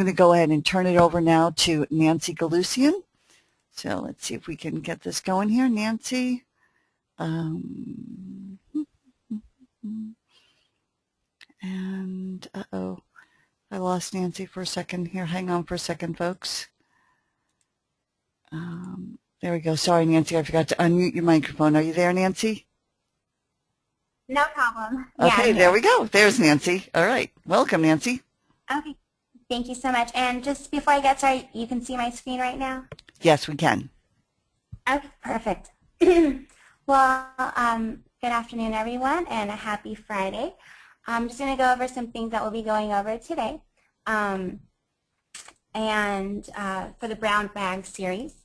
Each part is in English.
I'm going to go ahead and turn it over now to Nancy Galusian. So let's see if we can get this going here. Nancy. And uh-oh, I lost Nancy for a second here. Hang on for a second, folks. There we go. Sorry, Nancy, I forgot to unmute your microphone. Are you there, Nancy? No problem. Okay, there we go. There's Nancy. All right. Welcome, Nancy. Okay. Thank you so much. And just before I get started, you can see my screen right now? Yes, we can. Okay, perfect. Well, good afternoon, everyone, and a happy Friday. I'm just going to go over some things that we'll be going over today. For the Brown Bag series.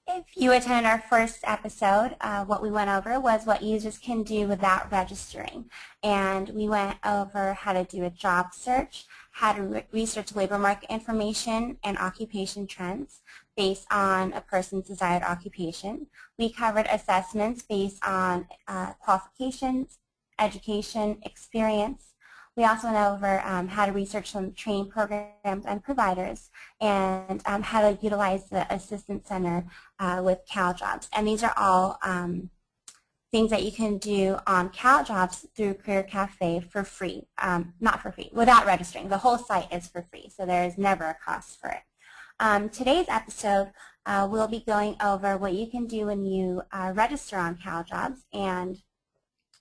If you attended our first episode, what we went over was what users can do without registering. And we went over how to do a job search, how to research labor market information and occupation trends based on a person's desired occupation. We covered assessments based on qualifications, education, experience. We also went over how to research some training programs and providers and how to utilize the Assistance Center with CalJobs. And these are all things that you can do on CalJobs through Career Cafe for free. Not for free, without registering. The whole site is for free, so there is never a cost for it. Today's episode, we'll be going over what you can do when you register on CalJobs, and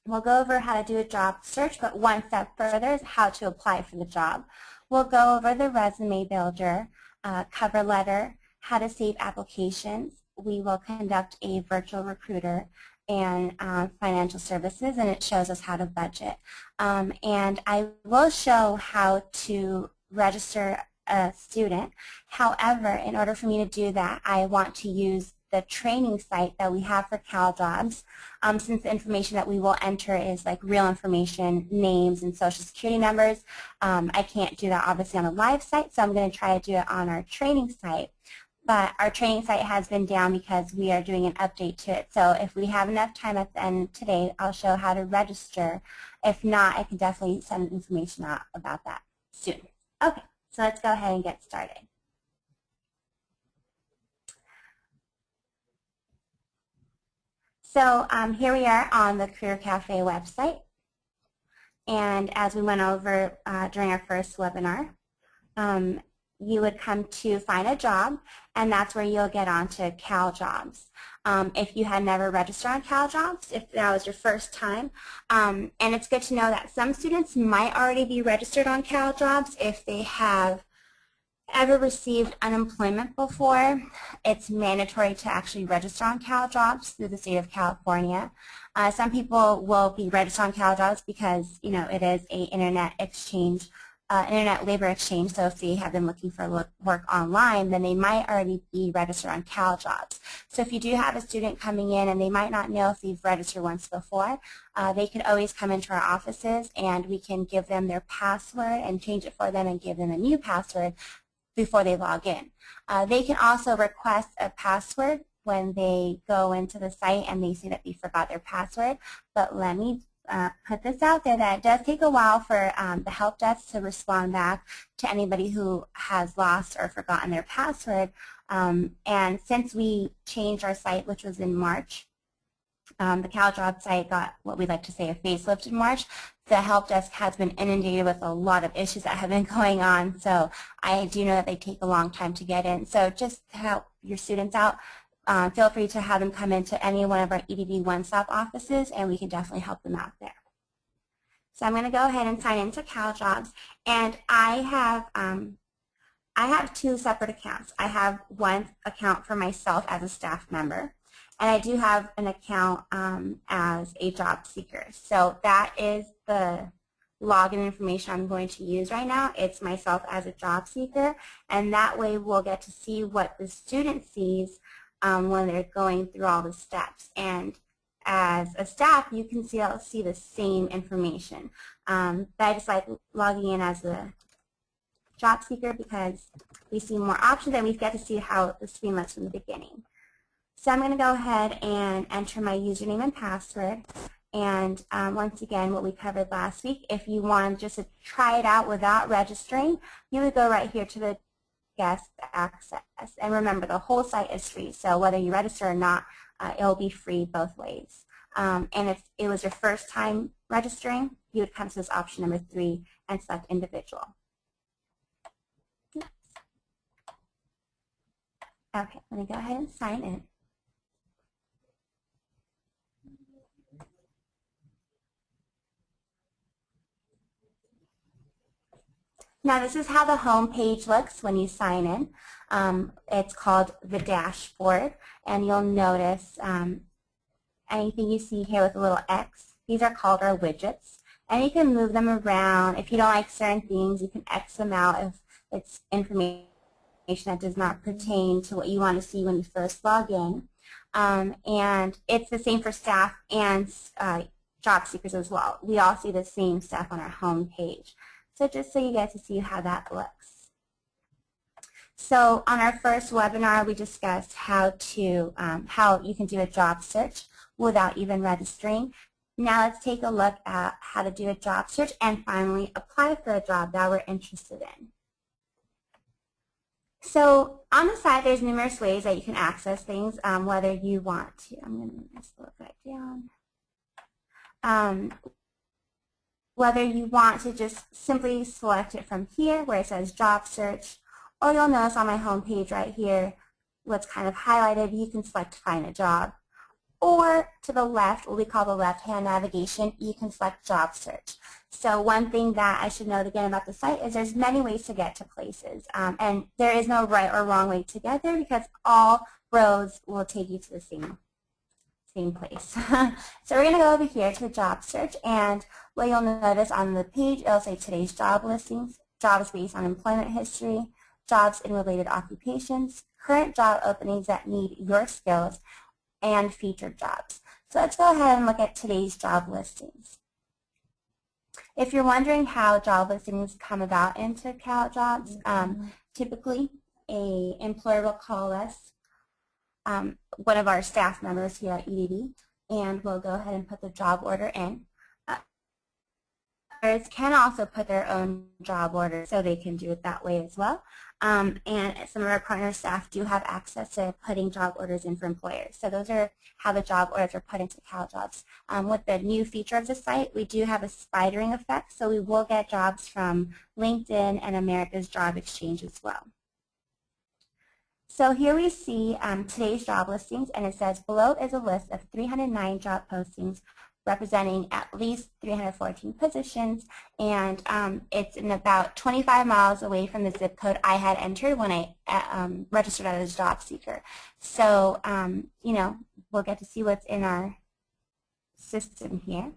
we'll go over how to do a job search, but one step further is how to apply for the job. We'll go over the resume builder, cover letter, how to save applications. We will conduct a virtual recruiter and financial services, and it shows us how to budget. And I will show how to register a student. However, in order for me to do that, I want to use the training site that we have for CalJobs, since the information that we will enter is like real information, names and social security numbers. I can't do that obviously on a live site, so I'm going to try to do it on our training site. But our training site has been down because we are doing an update to it. So if we have enough time at the end today, I'll show how to register. If not, I can definitely send information out about that soon. Okay, so let's go ahead and get started. So here we are on the Career Cafe website, and as we went over during our first webinar, you would come to find a job, and that's where you'll get onto CalJobs. If you had never registered on CalJobs, if that was your first time, and it's good to know that some students might already be registered on CalJobs if they have ever received unemployment before. It's mandatory to actually register on CalJobs through the state of California. Some people will be registered on CalJobs because, you know, it is a internet exchange, internet labor exchange. So if they have been looking for work online, then they might already be registered on CalJobs. So if you do have a student coming in and they might not know if they've registered once before, they could always come into our offices and we can give them their password and change it for them and give them a new password before they log in. They can also request a password when they go into the site and they see that they forgot their password. But let me put this out there that it does take a while for the help desk to respond back to anybody who has lost or forgotten their password. And since we changed our site, which was in March, the CalJobs site got what we like to say a facelift in March. The help desk has been inundated with a lot of issues that have been going on, so I do know that they take a long time to get in. So just to help your students out, feel free to have them come into any one of our EDD one-stop offices, and we can definitely help them out there. So I'm going to go ahead and sign into CalJobs, and I have two separate accounts. I have one account for myself as a staff member, and I do have an account as a job seeker. So that is the login information I'm going to use right now. It's myself as a job seeker, and that way we'll get to see what the student sees when they're going through all the steps. And as a staff, you can see the same information. But I just like logging in as a job seeker because we see more options and we get to see how the screen looks from the beginning. So I'm going to go ahead and enter my username and password, And once again, what we covered last week, if you wanted just to try it out without registering, you would go right here to the guest access. And remember, the whole site is free, so whether you register or not, it will be free both ways. And if it was your first time registering, you would come to this option number 3 and select individual. Okay, let me go ahead and sign in. Now this is how the home page looks when you sign in. It's called the dashboard, and you'll notice anything you see here with a little X, these are called our widgets. And you can move them around. If you don't like certain things, you can X them out if it's information that does not pertain to what you want to see when you first log in. And it's the same for staff and job seekers as well. We all see the same stuff on our home page. So just so you get to see how that looks. So on our first webinar, we discussed how you can do a job search without even registering. Now let's take a look at how to do a job search and finally apply for a job that we're interested in. So on the side, there's numerous ways that you can access things, whether you want to. I'm going to move this a little bit down. Whether you want to just simply select it from here where it says job search, or you'll notice on my home page right here what's kind of highlighted, you can select find a job. Or to the left, what we call the left-hand navigation, you can select job search. So one thing that I should note again about the site is there's many ways to get to places. And there is no right or wrong way to get there because all roads will take you to the same place. So we're going to go over here to job search, and what you'll notice on the page, it'll say today's job listings, jobs based on employment history, jobs in related occupations, current job openings that need your skills, and featured jobs. So let's go ahead and look at today's job listings. If you're wondering how job listings come about into CalJobs, typically an employer will call us, one of our staff members here at EDD, and we'll go ahead and put the job order in. Others can also put their own job order, so they can do it that way as well. And some of our partner staff do have access to putting job orders in for employers. So those are how the job orders are put into CalJobs. With the new feature of the site, we do have a spidering effect, so we will get jobs from LinkedIn and America's Job Exchange as well. So here we see today's job listings, and it says below is a list of 309 job postings representing at least 314 positions, and it's in about 25 miles away from the zip code I had entered when I registered as a job seeker. So, you know, we'll get to see what's in our system here.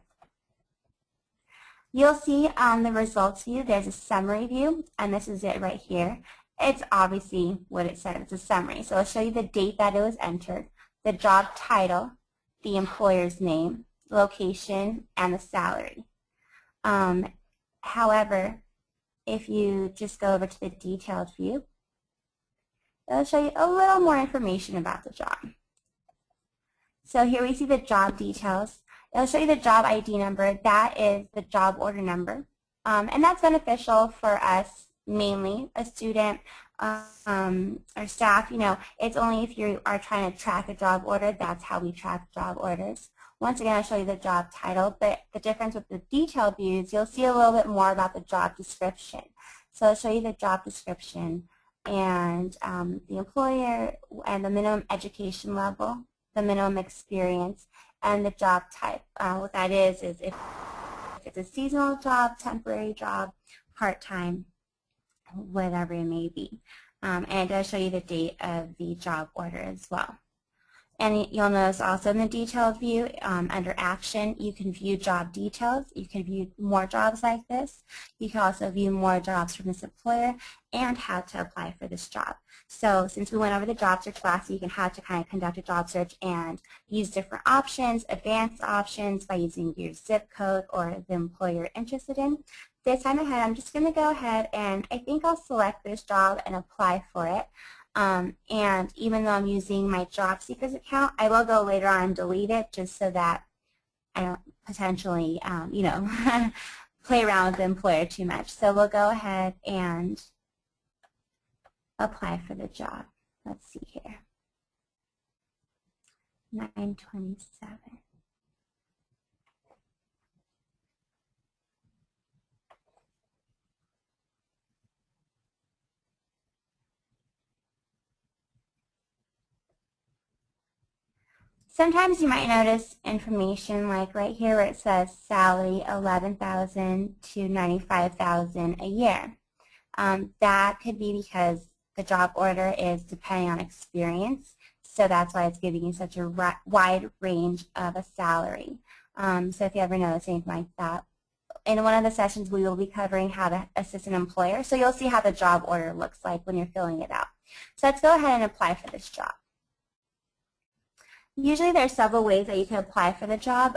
You'll see on the results view, there's a summary view, and this is it right here. It's obviously what it said. It's a summary. So I'll show you the date that it was entered, the job title, the employer's name, location, and the salary. However, if you just go over to the detailed view, it'll show you a little more information about the job. So here we see the job details. It'll show you the job ID number. That is the job order number. And that's beneficial for us, mainly a student or staff. You know, it's only if you are trying to track a job order, that's how we track job orders. Once again, I'll show you the job title, but the difference with the detailed views, you'll see a little bit more about the job description. So I'll show you the job description and the employer and the minimum education level, the minimum experience, and the job type. What that is if it's a seasonal job, temporary job, part-time, whatever it may be. And it does show you the date of the job order as well. And you'll notice also in the detailed view, under action, you can view job details. You can view more jobs like this. You can also view more jobs from this employer and how to apply for this job. So since we went over the job search last week and how to kind of conduct a job search and use different options, advanced options by using your zip code or the employer you're interested in, this time ahead, I'm just going to go ahead and I think I'll select this job and apply for it. And even though I'm using my job seekers account, I will go later on and delete it just so that I don't potentially, play around with the employer too much. So we'll go ahead and apply for the job. Let's see here. 927. Sometimes you might notice information like right here where it says salary $11,000 to $95,000 a year. That could be because the job order is depending on experience, so that's why it's giving you such a wide range of a salary. So if you ever notice anything like that, in one of the sessions we will be covering how to assist an employer, so you'll see how the job order looks like when you're filling it out. So let's go ahead and apply for this job. Usually there are several ways that you can apply for the job,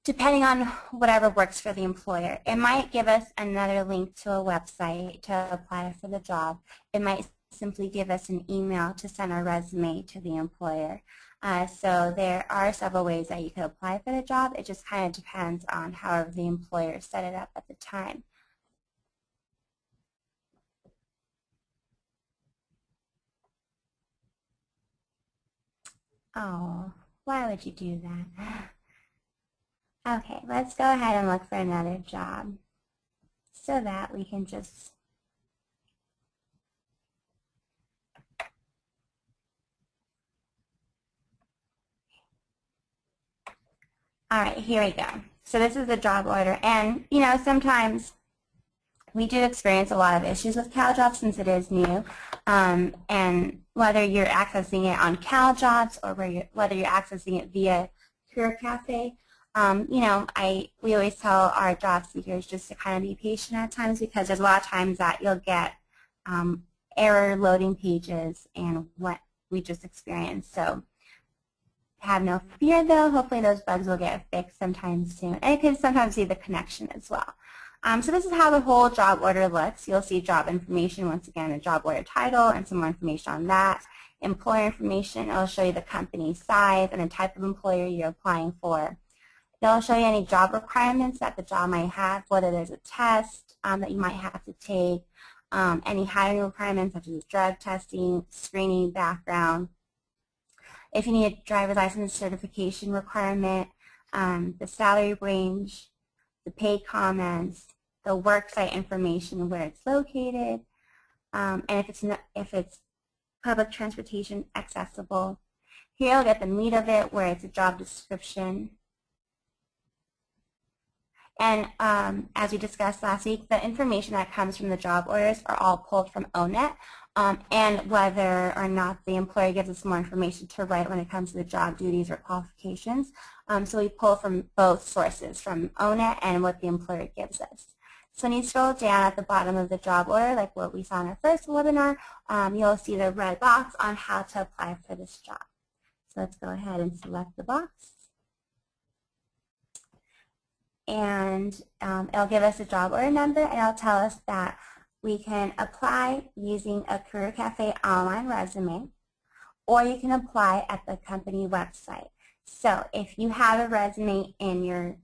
depending on whatever works for the employer. It might give us another link to a website to apply for the job. It might simply give us an email to send our resume to the employer. So there are several ways that you can apply for the job. It just kind of depends on however the employer set it up at the time. Oh, why would you do that? Okay, let's go ahead and look for another job so that we can just all right, here we go. So this is the job order, and sometimes we do experience a lot of issues with CalJobs since it is new, and whether you're accessing it on CalJobs or whether you're accessing it via Career Cafe, we always tell our job seekers just to kind of be patient at times, because there's a lot of times that you'll get error loading pages and what we just experienced. So have no fear though, hopefully those bugs will get fixed sometime soon. And you can sometimes see the connection as well. So this is how the whole job order looks. You'll see job information, once again, a job order title and some more information on that. Employer information, it'll show you the company size and the type of employer you're applying for. It'll show you any job requirements that the job might have, whether there's a test that you might have to take, any hiring requirements such as drug testing, screening, background. If you need a driver's license certification requirement, the salary range, the pay comments, the work site information, where it's located, and if it's public transportation accessible. Here you'll get the meat of it, where it's a job description. And as we discussed last week, the information that comes from the job orders are all pulled from ONET, and whether or not the employer gives us more information to write when it comes to the job duties or qualifications. So we pull from both sources, from ONET and what the employer gives us. So when you scroll down at the bottom of the job order, like what we saw in our first webinar, you'll see the red box on how to apply for this job. So let's go ahead and select the box. And it'll give us a job order number, and it'll tell us that we can apply using a Career Cafe online resume, or you can apply at the company website. So if you have a resume in your,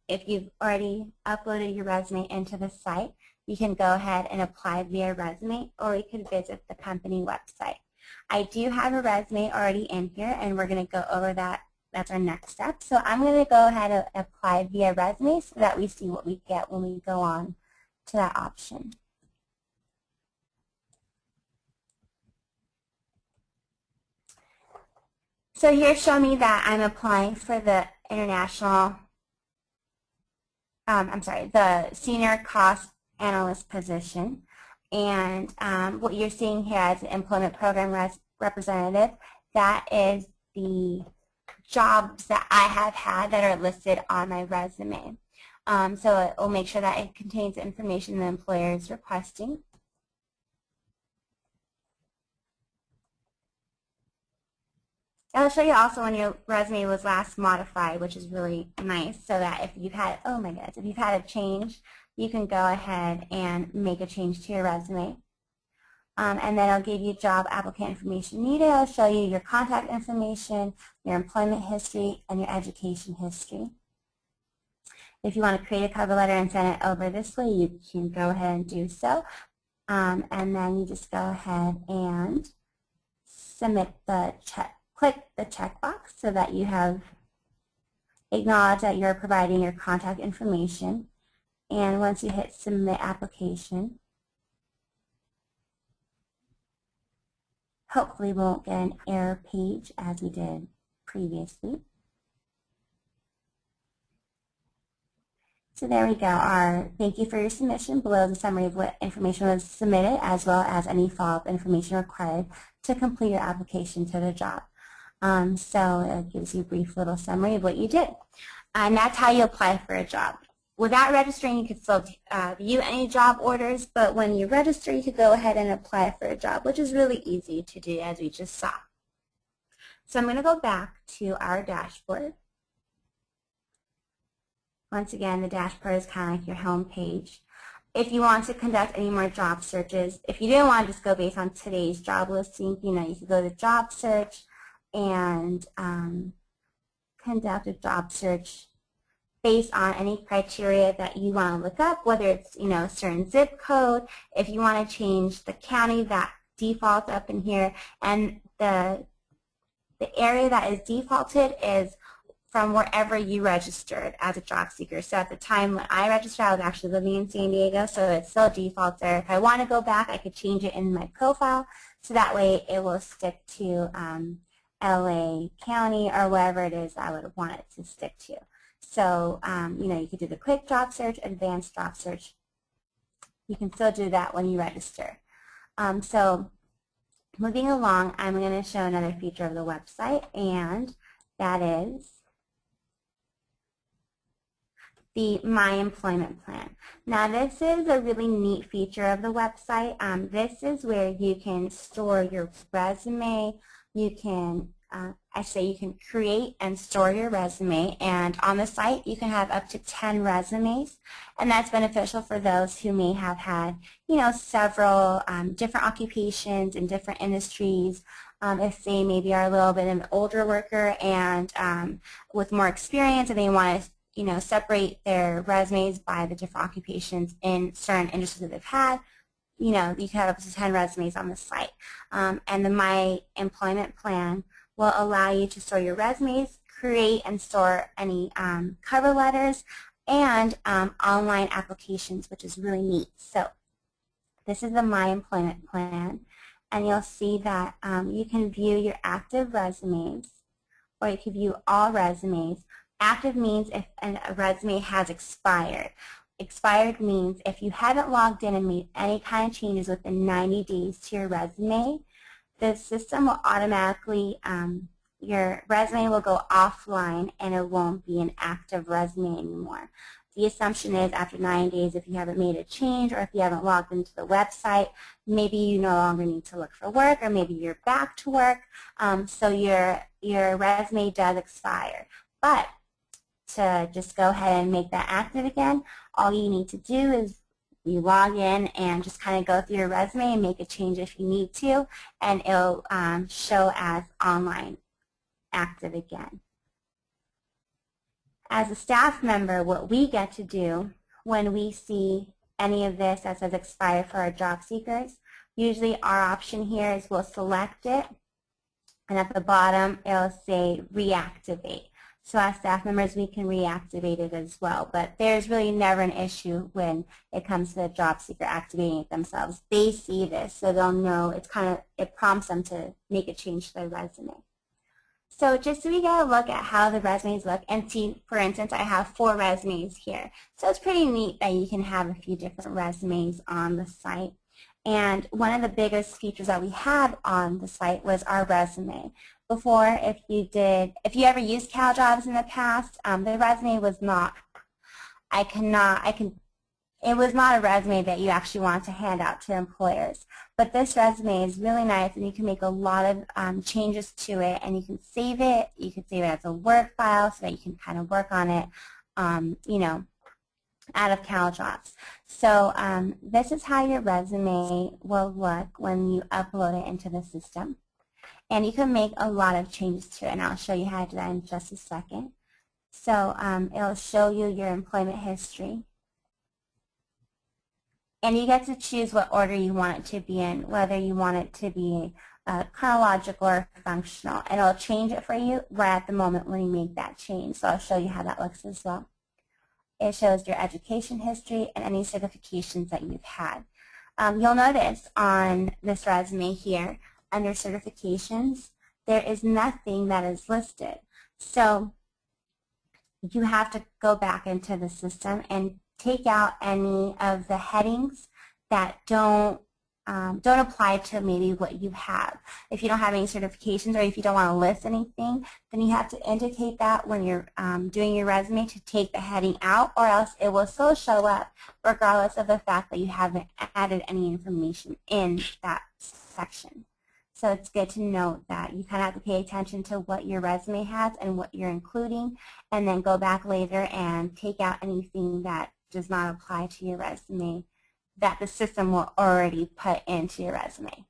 if you've already uploaded your resume into the site, you can go ahead and apply via resume, or you could visit the company website. I do have a resume already in here, and we're going to go over that. That's our next step. So I'm going to go ahead and apply via resume so that we see what we get when we go on to that option. So here show me that I'm applying for the the senior cost analyst position. And what you're seeing here as an employment program representative, that is the jobs that I have had that are listed on my resume. So it will make sure that it contains the information the employer is requesting. It'll show you also when your resume was last modified, which is really nice, so that if you've had, oh my goodness, if you've had a change, you can go ahead and make a change to your resume. And then it'll give you job applicant information needed. It'll show you your contact information, your employment history, and your education history. If you want to create a cover letter and send it over this way, you can go ahead and do so. And then you just go ahead and submit the check. Click the checkbox so that you have acknowledged that you're providing your contact information. And once you hit submit application, hopefully we won't get an error page as we did previously. So there we go. Thank you for your submission. Below is a summary of what information was submitted, as well as any follow-up information required to complete your application to the job. So it gives you a brief little summary of what you did. And that's how you apply for a job. Without registering, you could still view any job orders, but when you register, you could go ahead and apply for a job, which is really easy to do, as we just saw. So I'm going to go back to our dashboard. Once again, the dashboard is kind of like your home page. If you want to conduct any more job searches, if you didn't want to just go based on today's job listing, you could go to job search and conduct a job search based on any criteria that you want to look up, whether it's a certain zip code. If you want to change the county, that defaults up in here, and the area that is defaulted is from wherever you registered as a job seeker. So at the time when I registered, I was actually living in San Diego, so it still defaults there. If I want to go back, I could change it in my profile, so that way it will stick to LA County or wherever it is I would want it to stick to. So, you could do the quick job search, advanced job search. You can still do that when you register. So moving along, I'm going to show another feature of the website, and that is the My Employment Plan. Now this is a really neat feature of the website. This is where you can store your resume. You can, you can create and store your resume, and on the site you can have up to 10 resumes, and that's beneficial for those who may have had, several different occupations in different industries. If they maybe are a little bit of an older worker and with more experience, and they want to separate their resumes by the different occupations in certain industries that they've had, you can have up to 10 resumes on the site. And the My Employment Plan will allow you to store your resumes, create and store any cover letters, and online applications, which is really neat. So this is the My Employment Plan, and you'll see that you can view your active resumes, or you can view all resumes. Active means if a resume has expired. Expired means if you haven't logged in and made any kind of changes within 90 days to your resume, the system will automatically, your resume will go offline and it won't be an active resume anymore. The assumption is after 90 days, if you haven't made a change or if you haven't logged into the website, maybe you no longer need to look for work, or maybe you're back to work, so your resume does expire. But to just go ahead and make that active again, all you need to do is you log in and just kind of go through your resume and make a change if you need to, and it'll show as online active again. As a staff member, what we get to do when we see any of this that says expire for our job seekers, usually our option here is we'll select it, and at the bottom it'll say reactivate. So as staff members, we can reactivate it as well. But there's really never an issue when it comes to the job seeker activating it themselves. They see this, so they'll know. It prompts them to make a change to their resume. So just so we get a look at how the resumes look, and see, for instance, I have 4 resumes here. So it's pretty neat that you can have a few different resumes on the site. And one of the biggest features that we had on the site was our resume. Before, if you ever used CalJobs in the past, the resume was not, it was not a resume that you actually want to hand out to employers. But this resume is really nice, and you can make a lot of changes to it, and you can save it. You can save it as a Word file so that you can kind of work on it, out of CalJobs. So this is how your resume will look when you upload it into the system. And you can make a lot of changes to it, and I'll show you how to do that in just a second. So it'll show you your employment history. And you get to choose what order you want it to be in, whether you want it to be chronological or functional. And it'll change it for you right at the moment when you make that change. So I'll show you how that looks as well. It shows your education history and any certifications that you've had. You'll notice on this resume here, under certifications, there is nothing that is listed. So you have to go back into the system and take out any of the headings that don't apply to maybe what you have. If you don't have any certifications or if you don't want to list anything, then you have to indicate that when you're doing your resume to take the heading out, or else it will still show up regardless of the fact that you haven't added any information in that section. So it's good to note that you kind of have to pay attention to what your resume has and what you're including, and then go back later and take out anything that does not apply to your resume that the system will already put into your resume.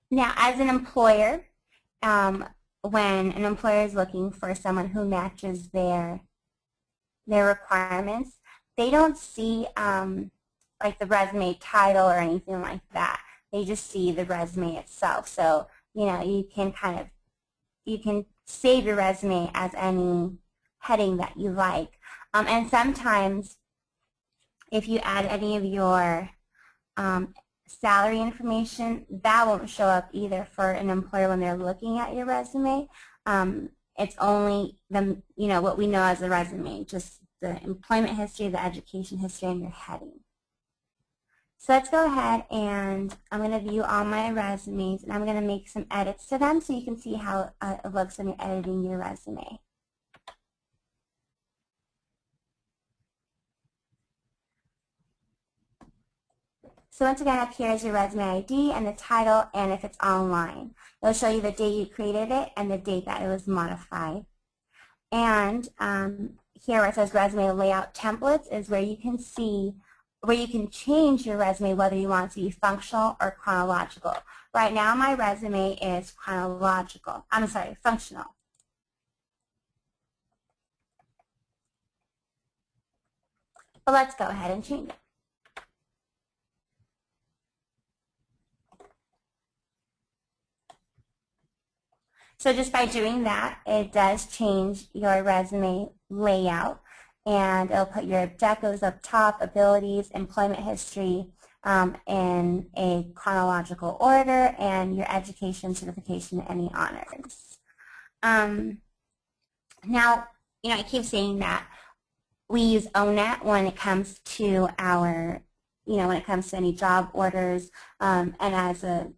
Now, as an employer, when an employer is looking for someone who matches their requirements, they don't see like the resume title or anything like that. They just see the resume itself. So, you know, you can save your resume as any heading that you like. And sometimes if you add any of your salary information, that won't show up either for an employer when they're looking at your resume. It's only what we know as a resume, just the employment history, the education history, and your heading. So let's go ahead and I'm going to view all my resumes, and I'm going to make some edits to them so you can see how it looks when you're editing your resume. So once again, up here is your resume ID and the title, and if it's online. It'll show you the date you created it and the date that it was modified. And here where it says resume layout templates is where you can see where you can change your resume whether you want it to be functional or chronological. Right now my resume is functional. But let's go ahead and change it. So just by doing that, it does change your resume layout, and it'll put your objectives up top, abilities, employment history in a chronological order, and your education, certification, any honors. Now, I keep saying that we use ONET when it comes to our, when it comes to any job orders, and as a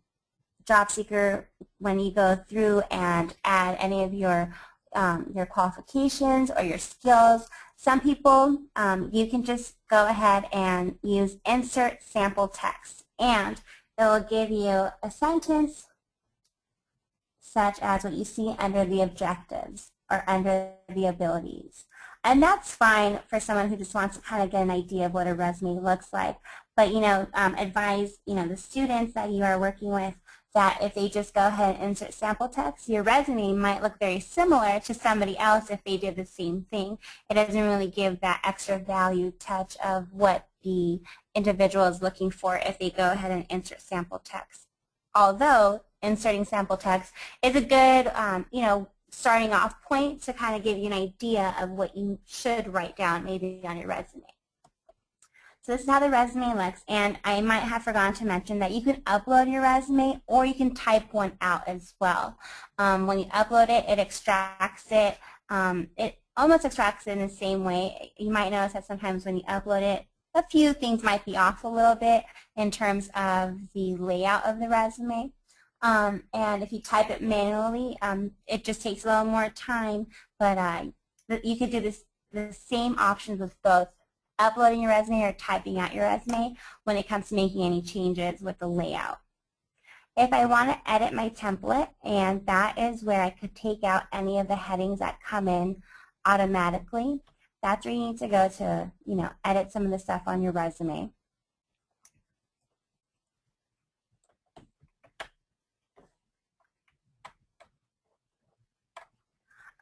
job seeker, when you go through and add any of your qualifications or your skills, some people, you can just go ahead and use insert sample text, and it will give you a sentence such as what you see under the objectives or under the abilities. And that's fine for someone who just wants to kind of get an idea of what a resume looks like. But, advise, the students that you are working with that if they just go ahead and insert sample text, your resume might look very similar to somebody else if they did the same thing. It doesn't really give that extra value touch of what the individual is looking for if they go ahead and insert sample text. Although inserting sample text is a good, starting off point to kind of give you an idea of what you should write down maybe on your resume. So this is how the resume looks, and I might have forgotten to mention that you can upload your resume or you can type one out as well. When you upload it, it extracts it. It almost extracts it in the same way. You might notice that sometimes when you upload it, a few things might be off a little bit in terms of the layout of the resume. And if you type it manually, it just takes a little more time, but you could do the same options with both uploading your resume or typing out your resume when it comes to making any changes with the layout. If I want to edit my template, and that is where I could take out any of the headings that come in automatically, that's where you need to go to, edit some of the stuff on your resume.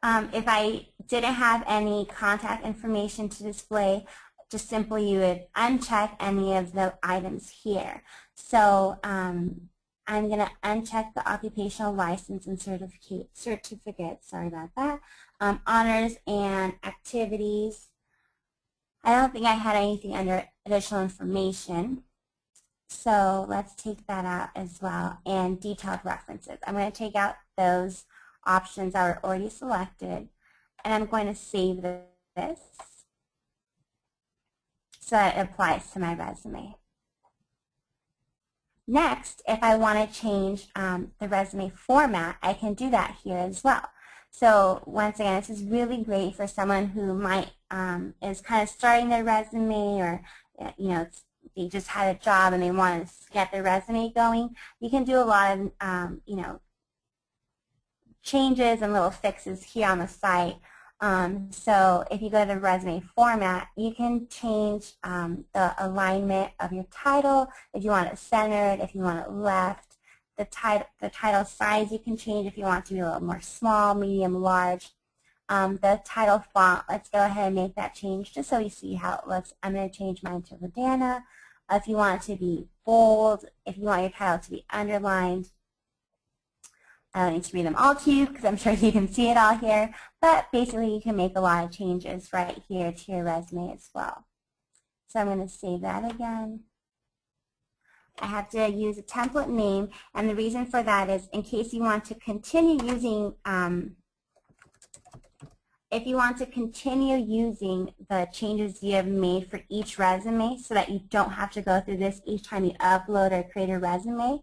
If I didn't have any contact information to display, just simply you would uncheck any of the items here. So I'm going to uncheck the occupational license and certificate. Sorry about that. Honors and activities. I don't think I had anything under additional information. So let's take that out as well. And detailed references. I'm going to take out those options that are already selected, and I'm going to save this so that it applies to my resume. Next, if I want to change the resume format, I can do that here as well. So once again, this is really great for someone who might is kind of starting their resume, or they just had a job and they want to get their resume going. You can do a lot of changes and little fixes here on the site. So if you go to the resume format, you can change the alignment of your title, if you want it centered, if you want it left. The title size you can change if you want it to be a little more small, medium, large. The title font, let's go ahead and make that change just so you see how it looks. I'm going to change mine to Rodana. If you want it to be bold, if you want your title to be underlined, I don't need to read them all to you because I'm sure you can see it all here, but basically you can make a lot of changes right here to your resume as well. So I'm going to save that again. I have to use a template name, and the reason for that is in case you want to continue using, if you want to continue using the changes you have made for each resume so that you don't have to go through this each time you upload or create a resume,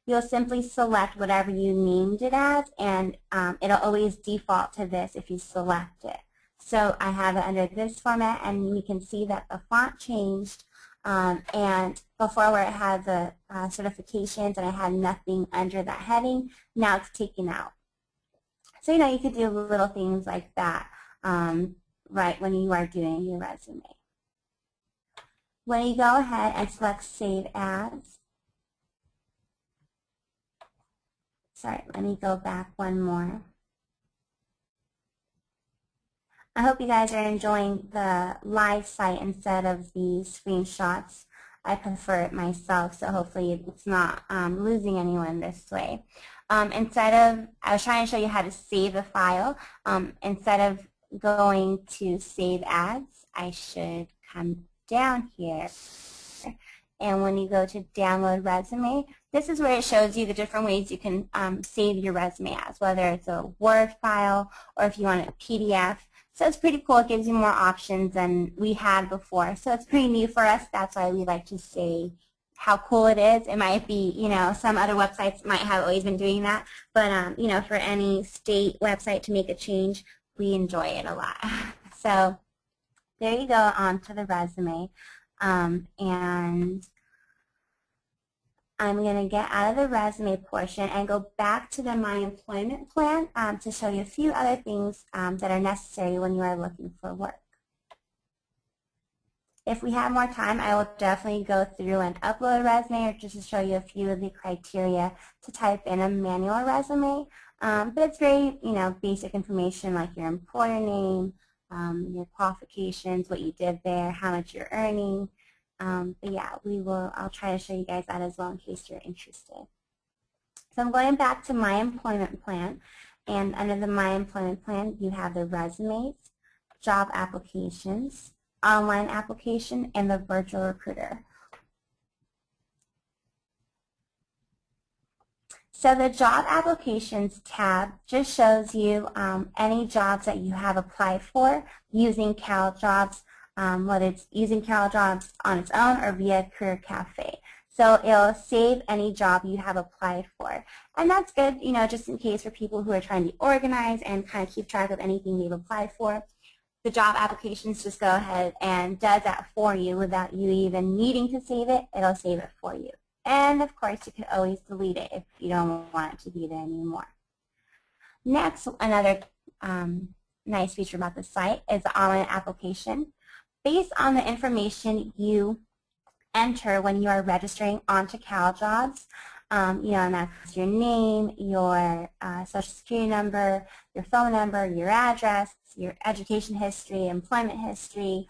you'll simply select whatever you named it as, and it'll always default to this if you select it. So I have it under this format, and you can see that the font changed, and before where it had the certifications and I had nothing under that heading, now it's taken out. So you could do little things like that right when you are doing your resume. When you go ahead and select Save As, sorry, let me go back one more. I hope you guys are enjoying the live site instead of the screenshots. I prefer it myself, so hopefully it's not losing anyone this way. I was trying to show you how to save the file. Instead of going to Save As, I should come down here. And when you go to Download Resume, this is where it shows you the different ways you can save your resume as, whether it's a Word file or if you want a PDF. So it's pretty cool. It gives you more options than we had before. So it's pretty new for us. That's why we like to say how cool it is. It might be, some other websites might have always been doing that. But, for any state website to make a change, we enjoy it a lot. So there you go, on to the resume. And I'm going to get out of the resume portion and go back to the My Employment Plan to show you a few other things that are necessary when you are looking for work. If we have more time, I will definitely go through and upload a resume, or just to show you a few of the criteria to type in a manual resume. But it's very, basic information like your employer name, your qualifications, what you did there, how much you're earning. But yeah, I'll try to show you guys that as well in case you're interested. So I'm going back to My Employment Plan, and under the My Employment Plan, you have the resumes, job applications, online application, and the virtual recruiter. So the job applications tab just shows you any jobs that you have applied for using CalJobs, whether it's using CalJobs on its own or via Career Cafe. So it'll save any job you have applied for. And that's good, just in case for people who are trying to be organized and kind of keep track of anything they've applied for. The job applications just go ahead and does that for you without you even needing to save it. It'll save it for you. And of course, you can always delete it if you don't want it to be there anymore. Next, another nice feature about the site is the online application. Based on the information you enter when you are registering onto CalJobs, and that's your name, your social security number, your phone number, your address, your education history, employment history,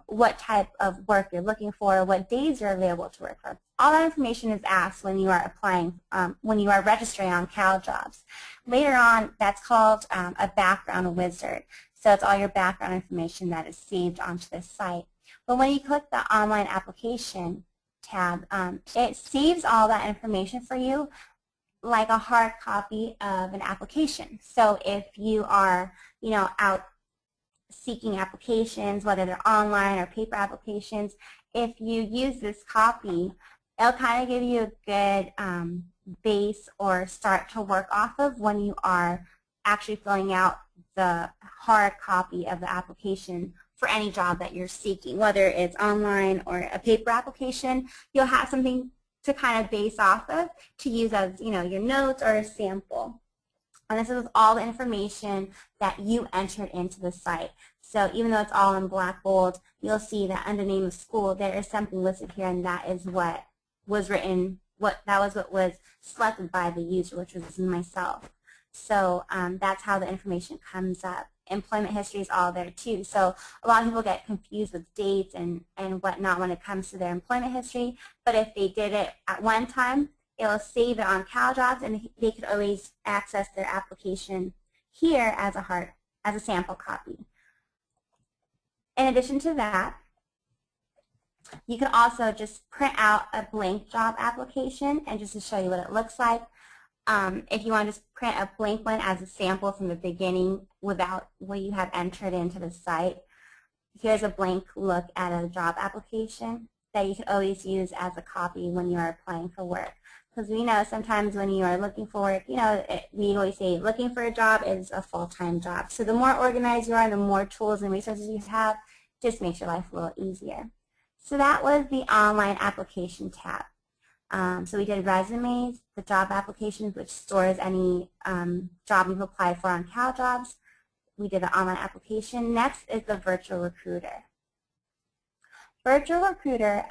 what type of work you're looking for, what days you're available to work for. All that information is asked when you are applying, when you are registering on CalJobs. Later on, that's called a background wizard. So it's all your background information that is saved onto this site. But when you click the online application tab, it saves all that information for you like a hard copy of an application. So if you are, out seeking applications, whether they're online or paper applications, if you use this copy, it'll kind of give you a good base or start to work off of when you are actually filling out the hard copy of the application for any job that you're seeking, whether it's online or a paper application. You'll have something to kind of base off of to use as, your notes or a sample. And this is all the information that you entered into the site. So even though it's all in black bold, you'll see that under name of school, there is something listed here, and that is what was written, what was selected by the user, which was myself. So that's how the information comes up. Employment history is all there too. So a lot of people get confused with dates and whatnot when it comes to their employment history. But if they did it at one time, it'll save it on CalJobs, and they could always access their application here as a sample copy. In addition to that, you can also just print out a blank job application, and just to show you what it looks like. If you want to just print a blank one as a sample from the beginning without what you have entered into the site, here's a blank look at a job application that you can always use as a copy when you are applying for work. Because we know sometimes when you are looking for work, we always say looking for a job is a full-time job. So the more organized you are, the more tools and resources you have, just makes your life a little easier. So that was the online application tab. So we did resumes, the job applications, which stores any job you've applied for on CalJobs. We did the online application. Next is the virtual recruiter. Virtual recruiter,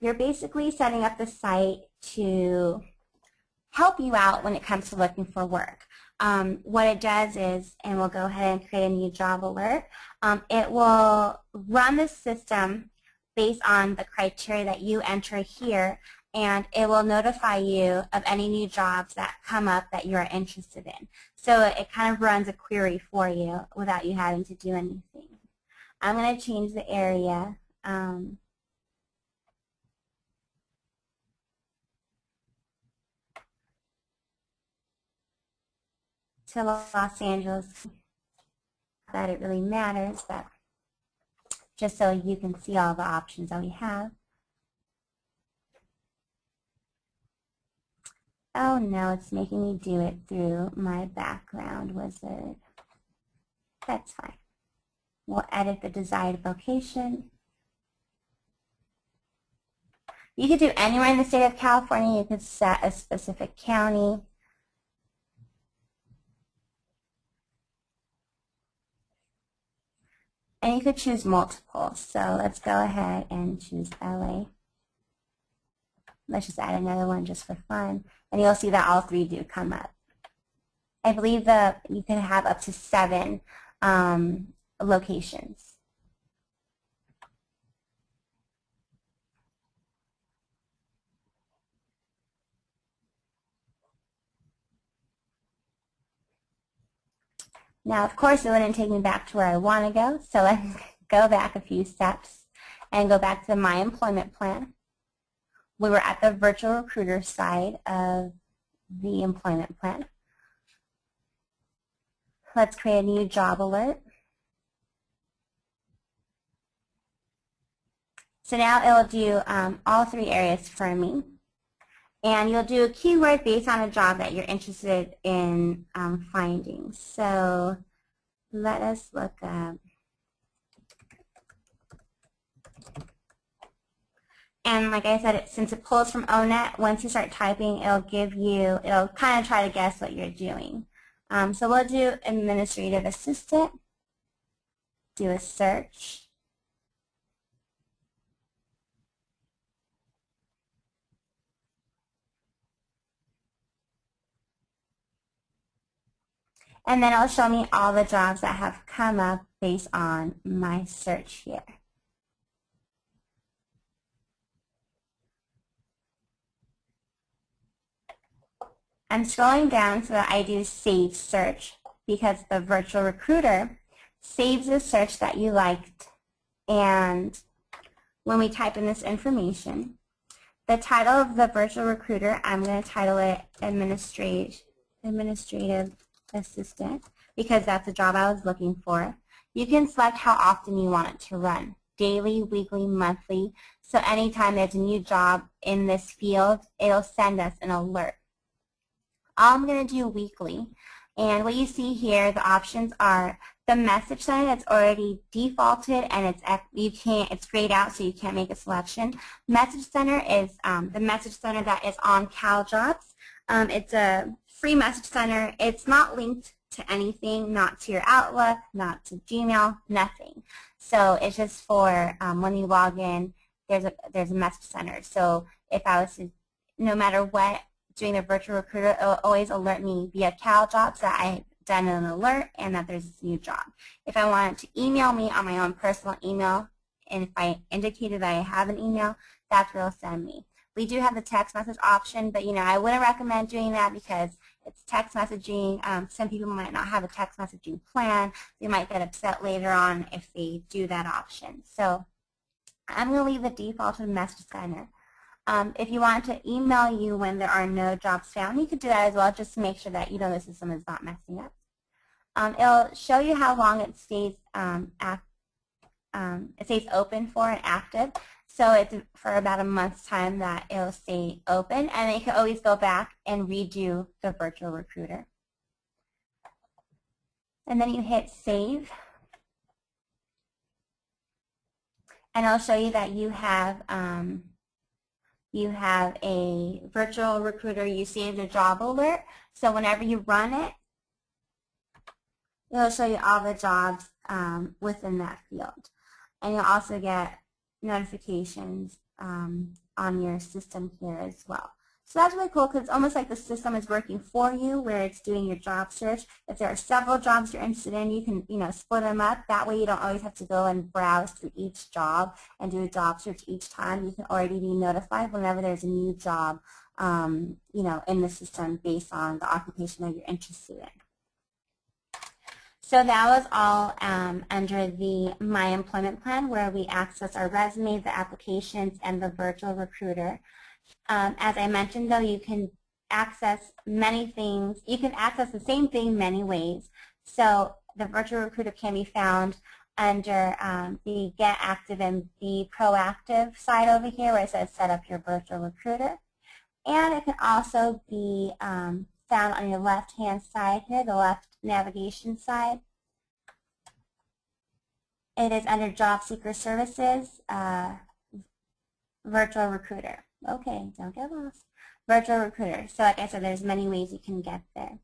you're basically setting up the site to help you out when it comes to looking for work. What it does is, and we'll go ahead and create a new job alert, it will run the system based on the criteria that you enter here, and it will notify you of any new jobs that come up that you are interested in. So it kind of runs a query for you without you having to do anything. I'm going to change the area. To Los Angeles. Not that it really matters, but just so you can see all the options that we have. Oh no, it's making me do it through my background wizard. That's fine. We'll edit the desired location. You could do anywhere in the state of California. You could set a specific county. And you could choose multiple. So let's go ahead and choose LA. Let's just add another one just for fun. And you'll see that all three do come up. I believe that you can have up to 7 locations. Now, of course, it wouldn't take me back to where I want to go, so let's go back a few steps and go back to my employment plan. We were at the virtual recruiter side of the employment plan. Let's create a new job alert. So now it'll do all 3 areas for me. And you'll do a keyword based on a job that you're interested in finding. So let us look up. And like I said, since it pulls from ONET, once you start typing, it'll kind of try to guess what you're doing. So we'll do administrative assistant, do a search. And then it'll show me all the jobs that have come up based on my search here. I'm scrolling down so that I do save search because the virtual recruiter saves the search that you liked. And when we type in this information, the title of the virtual recruiter, I'm going to title it administrative assistant because that's the job I was looking for. You can select how often you want it to run, daily, weekly, monthly. So anytime there's a new job in this field, it'll send us an alert. I'm going to do weekly. And what you see here, the options are the message center that's already defaulted and it's grayed out so you can't make a selection. Message center is the message center that is on CalJobs. It's a free message center. It's not linked to anything, not to your Outlook, not to Gmail, nothing. So it's just for when you log in, there's a message center. So if I was to, no matter what, doing the virtual recruiter, it will always alert me via CalJobs that I've done an alert and that there's this new job. If I wanted to email me on my own personal email, and if I indicated that I have an email, that's where it'll send me. We do have the text message option, but I wouldn't recommend doing that because it's text messaging. Some people might not have a text messaging plan. They might get upset later on if they do that option. So I'm going to leave the defaulted message center. If you want to email you when there are no jobs found, you could do that as well, just to make sure that the system is not messing up. It'll show you how long it stays open for and active. So it's for about a month's time that it'll stay open, and then you can always go back and redo the virtual recruiter. And then you hit save, and it'll show you that you have a virtual recruiter. You saved a job alert, so whenever you run it, it'll show you all the jobs within that field. And you'll also get notifications on your system here as well. So that's really cool because it's almost like the system is working for you where it's doing your job search. If there are several jobs you're interested in, you can split them up. That way you don't always have to go and browse through each job and do a job search each time. You can already be notified whenever there's a new job in the system based on the occupation that you're interested in. So that was all under the My Employment Plan, where we access our resume, the applications, and the virtual recruiter. As I mentioned, though, you can access many things. You can access the same thing many ways. So the virtual recruiter can be found under the Get Active and Be Proactive side over here, where it says Set Up Your Virtual Recruiter. And it can also be found on your left-hand side here, the left navigation side. It is under Job Seeker Services, Virtual Recruiter. Okay, don't get lost. Virtual Recruiter. So like I said, there's many ways you can get there.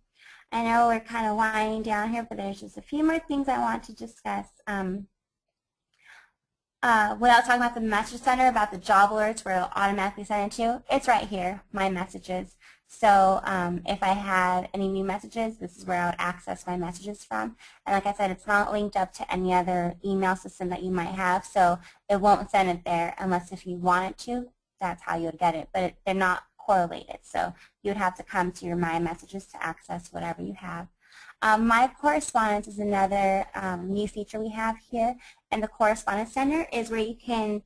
I know we're kind of winding down here, but there's just a few more things I want to discuss. When I was talking about the message center, about the job alerts where it'll automatically send it to, it's right here, My Messages. So if I had any new messages, this is where I would access my messages from. And like I said, it's not linked up to any other email system that you might have, so it won't send it there unless if you want it to. That's how you would get it, but they're not correlated. So you would have to come to your My Messages to access whatever you have. My Correspondence is another new feature we have here, and the Correspondence Center is where you can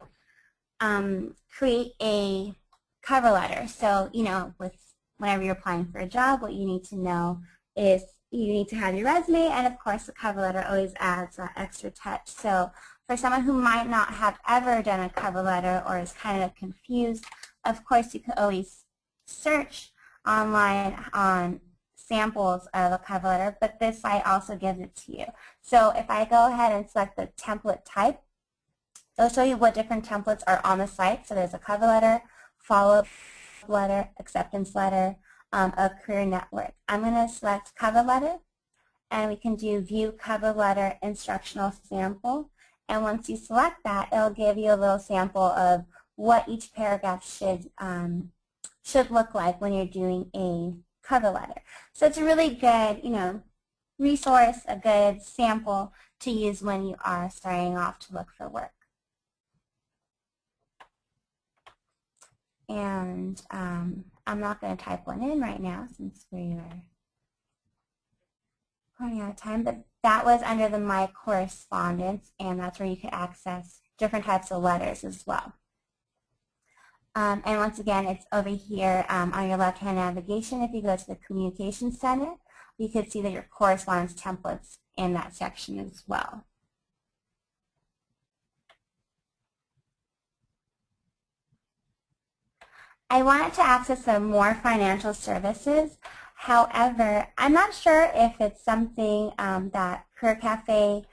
create a cover letter. So, whenever you're applying for a job, what you need to know is you need to have your resume, and of course the cover letter always adds that extra touch. So for someone who might not have ever done a cover letter or is kind of confused, of course you can always search online on samples of a cover letter, but this site also gives it to you. So if I go ahead and select the template type, it'll show you what different templates are on the site. So there's a cover letter, follow-up letter, acceptance letter. of Career Network. I'm going to select cover letter, and we can do view cover letter instructional sample. And once you select that, it'll give you a little sample of what each paragraph should look like when you're doing a cover letter. So it's a really good, resource, a good sample to use when you are starting off to look for work. And I'm not going to type one in right now since we are running out of time, but that was under the My Correspondence, and that's where you could access different types of letters as well. And once again, it's over here on your left-hand navigation. If you go to the Communication Center, you can see that your correspondence templates in that section as well. I wanted to access some more financial services. However, I'm not sure if it's something that Career Cafe is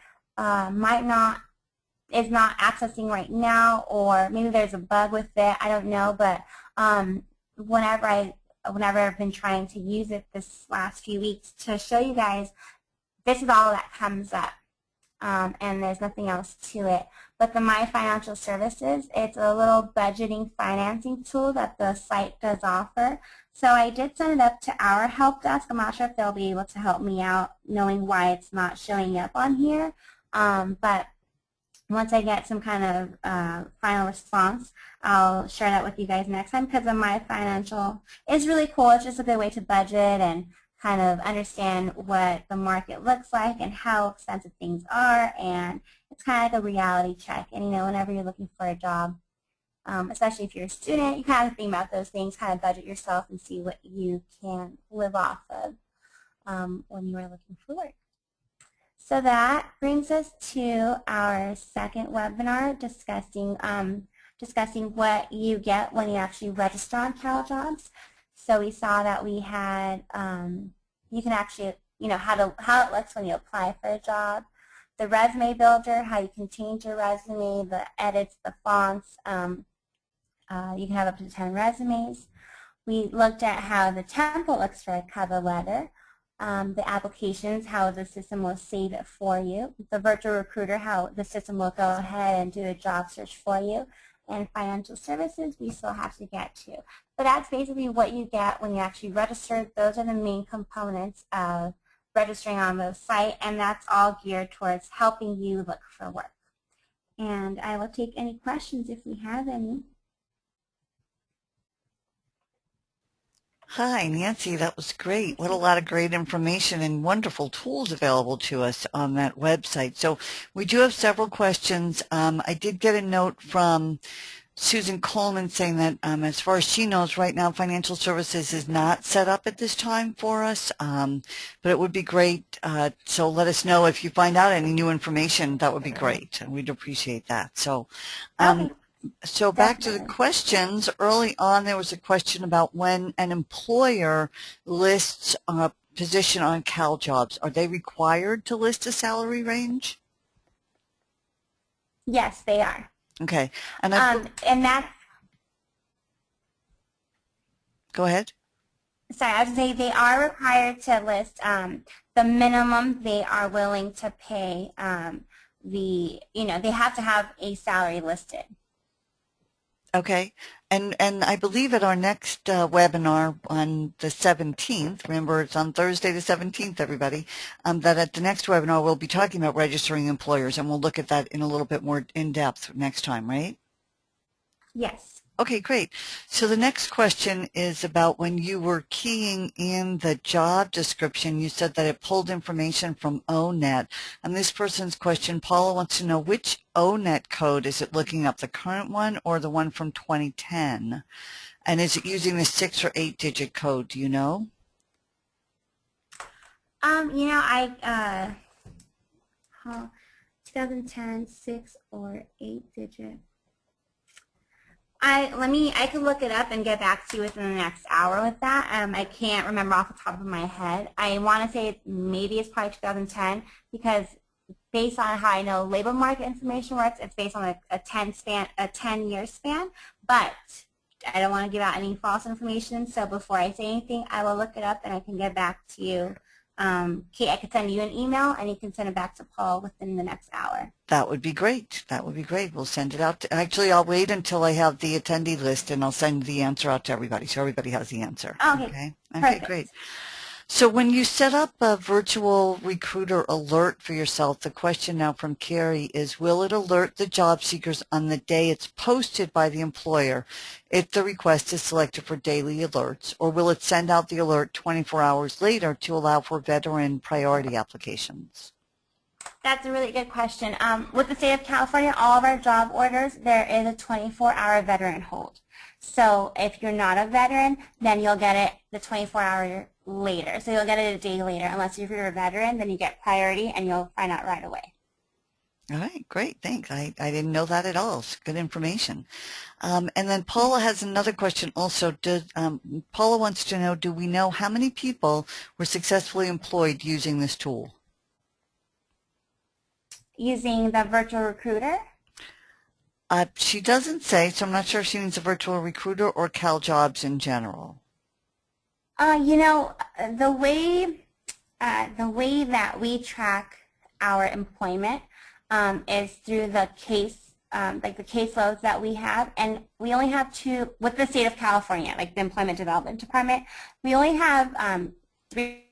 not accessing right now, or maybe there's a bug with it. I don't know, but whenever I've been trying to use it this last few weeks to show you guys, this is all that comes up, and there's nothing else to it. But the My Financial Services, it's a little budgeting financing tool that the site does offer. So I did send it up to our help desk. I'm not sure if they'll be able to help me out knowing why it's not showing up on here. But once I get some kind of final response, I'll share that with you guys next time, because the My Financial is really cool. It's just a good way to budget and kind of understand what the market looks like and how expensive things are, and it's kind of like a reality check. And whenever you're looking for a job, especially if you're a student, you kind of think about those things, kind of budget yourself and see what you can live off of when you are looking for work. So that brings us to our second webinar discussing what you get when you actually register on CalJobs. So we saw that we had, you can actually, how it looks when you apply for a job, the resume builder, how you can change your resume, the edits, the fonts. You can have up to 10 resumes. We looked at how the template looks for a cover letter, the applications, how the system will save it for you, the virtual recruiter, how the system will go ahead and do a job search for you, and financial services we still have to get to. But that's basically what you get when you actually register. Those are the main components of registering on the site, and that's all geared towards helping you look for work. And I will take any questions if we have any. Hi, Nancy. That was great. What a lot of great information and wonderful tools available to us on that website. So we do have several questions. I did get a note from Susan Coleman saying that as far as she knows right now, financial services is not set up at this time for us, but it would be great. So let us know if you find out any new information. That would be great. We'd appreciate that. So. Okay. So back to the questions. Early on, there was a question about when an employer lists a position on CalJobs. Are they required to list a salary range? Yes, they are. Okay. And that. Go ahead. Sorry, I was going to say they are required to list the minimum they are willing to pay. They have to have a salary listed. Okay, and I believe at our next webinar on the 17th, remember it's on Thursday the 17th, everybody, that at the next webinar we'll be talking about registering employers, and we'll look at that in a little bit more in depth next time, right? Yes. Okay, great. So the next question is about when you were keying in the job description, you said that it pulled information from ONET. And this person's question, Paula wants to know which ONET code is it looking up, the current one or the one from 2010? And is it using the 6 or 8 digit code? Do you know? 2010 6 or 8 digit. I could look it up and get back to you within the next hour with that. I can't remember off the top of my head. I want to say maybe it's probably 2010 because based on how I know labor market information works, it's based on a 10-year span. But I don't want to give out any false information, so before I say anything, I will look it up and I can get back to you. Kate, I could send you an email and you can send it back to Paul within the next hour. That would be great. That would be great. We'll send it out. Actually, I'll wait until I have the attendee list and I'll send the answer out to everybody so everybody has the answer. Okay, Okay, perfect. great. So when you set up a virtual recruiter alert for yourself, the question now from Carrie is, will it alert the job seekers on the day it's posted by the employer if the request is selected for daily alerts, or will it send out the alert 24 hours later to allow for veteran priority applications? That's a really good question. With the state of California, all of our job orders, there is a 24-hour veteran hold. So if you're not a veteran, then you'll get it the 24-hour later. So you'll get it a day later. Unless if you're a veteran, then you get priority and you'll find out right away. All right, great, thanks. I didn't know that at all. It's good information. And then Paula has another question also. Paula wants to know, do we know how many people were successfully employed using this tool? Using the virtual recruiter? She doesn't say, so I'm not sure if she means a virtual recruiter or CalJobs in general. You know, the way that we track our employment is through the case, like the caseloads that we have, and we only have two with the state of California, like the Employment Development Department. We only have three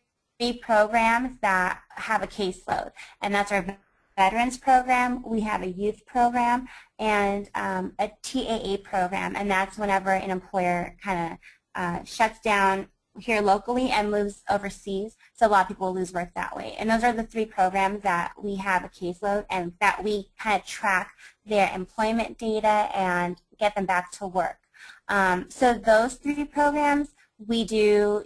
programs that have a caseload, and that's our Veterans Program, we have a Youth Program, and a TAA program, and that's whenever an employer kind of shuts down here locally and moves overseas, so a lot of people lose work that way. And those are the three programs that we have a caseload and that we kind of track their employment data and get them back to work. So those three programs, we do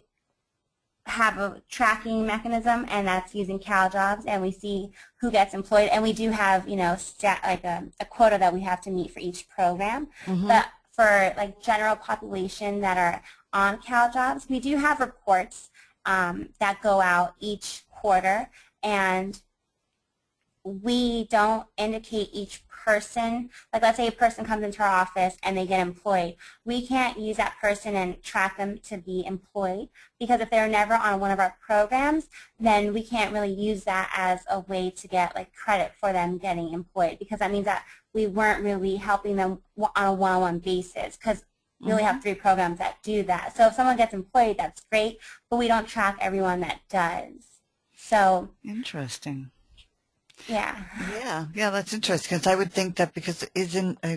have a tracking mechanism, and that's using CalJobs, and we see who gets employed, and we do have, you know, like a quota that we have to meet for each program. Mm-hmm. But for like general population that are on CalJobs, we do have reports that go out each quarter, and we don't indicate each person. Like, let's say a person comes into our office and they get employed. We can't use that person and track them to be employed, because if they're never on one of our programs, then we can't really use that as a way to get like credit for them getting employed, because that means that we weren't really helping them on a one-on-one basis, because we only have three programs that do that. So if someone gets employed, that's great, but we don't track everyone that does. So interesting. Yeah. Yeah, that's interesting, because I would think that because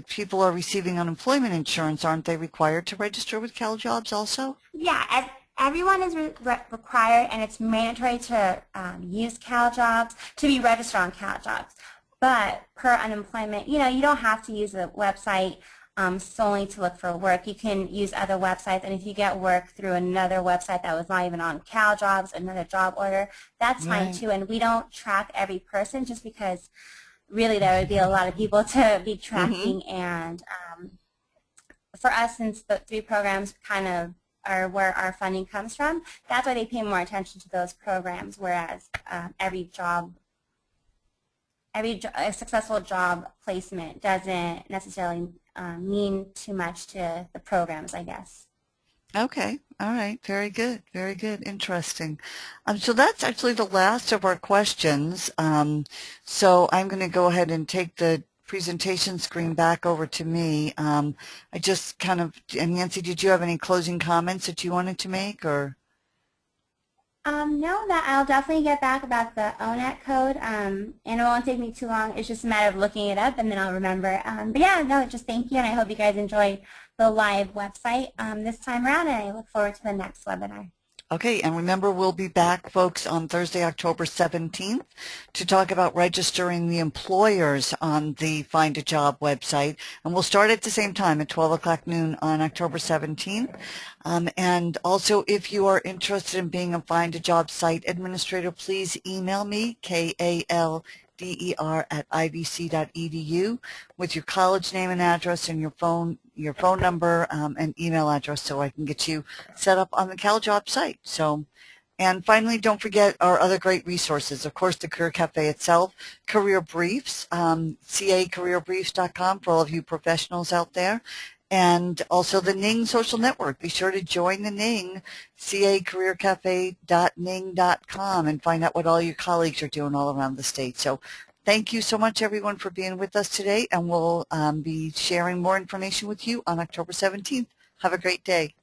people are receiving unemployment insurance, aren't they required to register with CalJobs also? Yeah, everyone is required, and it's mandatory to use CalJobs, to be registered on CalJobs. But per unemployment, you know, you don't have to use a website solely to look for work. You can use other websites, and if you get work through another website that was not even on CalJobs, another job order, that's fine too. And we don't track every person, just because really there would be a lot of people to be tracking. And for us, since the three programs kind of are where our funding comes from, that's why they pay more attention to those programs, whereas a successful job placement doesn't necessarily mean too much to the programs, I guess. Okay. All right. Very good. Very good. Interesting. So that's actually the last of our questions. So I'm going to go ahead and take the presentation screen back over to me. And Nancy, did you have any closing comments that you wanted to make, or? No, that I'll definitely get back about the ONET code, and it won't take me too long. It's just a matter of looking it up, and then I'll remember. But yeah, no, just thank you, and I hope you guys enjoy the live website this time around, and I look forward to the next webinar. Okay, and remember, we'll be back, folks, on Thursday, October 17th to talk about registering the employers on the Find a Job website. And we'll start at the same time at 12 o'clock noon on October 17th. And also, if you are interested in being a Find a Job site administrator, please email me, KALDER@ivc.edu, with your college name and address and your phone number and email address, so I can get you set up on the CalJobs site. So, and finally, don't forget our other great resources. Of course, the Career Cafe itself, Career Briefs, cacareerbriefs.com for all of you professionals out there, and also the Ning social network. Be sure to join the Ning, cacareercafe.ning.com, and find out what all your colleagues are doing all around the state. So thank you so much, everyone, for being with us today, and we'll be sharing more information with you on October 17th. Have a great day.